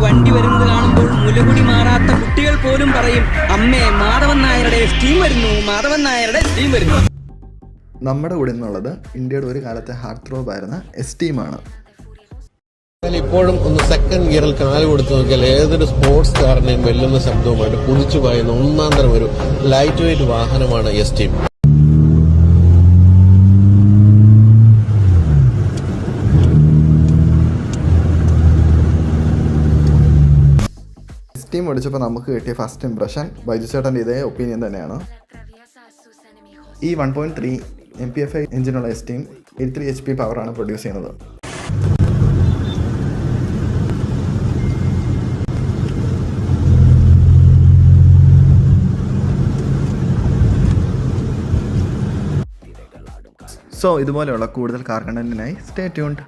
വണ്ടി വരുന്നത് കാണുമ്പോൾ മുലകുടി മാറാത്ത കുട്ടികൾ പോലും പറയും, അമ്മേ മാധവൻ നായരുടെ സ്റ്റീം വരുന്നു, മാധവൻ നായരുടെ സ്റ്റീം വരുന്നു. നമ്മുടെ കൂടെ നിന്നുള്ളത് ഇന്ത്യയുടെ ഒരു കാലത്തെ ഹാർട്ട് ത്രോബ് ആയിരുന്ന എസ്റ്റീമാണ്. ഇപ്പോഴും ഒന്ന് സെക്കൻഡ് ഗിയറിൽ കാല് കൊടുത്തു നോക്കിയാൽ ഏതൊരു സ്പോർട്സ് കാറിനെയും വെല്ലുന്ന ശബ്ദവുമായിട്ട് കുതിച്ചു പായുന്ന ഒന്നാം തരം ഒരു ലൈറ്റ് വെയിറ്റ് വാഹനമാണ് എസ്റ്റീം. എസ്റ്റീം ഓടിച്ചപ്പോൾ നമുക്ക് കിട്ടിയ ഫസ്റ്റ് ഇംപ്രഷൻ ബൈജു ചേട്ടൻ്റെ ഇതേ ഒപ്പീനിയൻ തന്നെയാണ്. ഈ 1.3 MPFI എഞ്ചിനുള്ള എസ്റ്റീം 83 HP പവറാണ് പ്രൊഡ്യൂസ് ചെയ്യുന്നത്. സോ ഇതുപോലെയുള്ള കൂടുതൽ കാർ കണ്ടന്റിനായി സ്റ്റേ ട്യൂൺഡ്.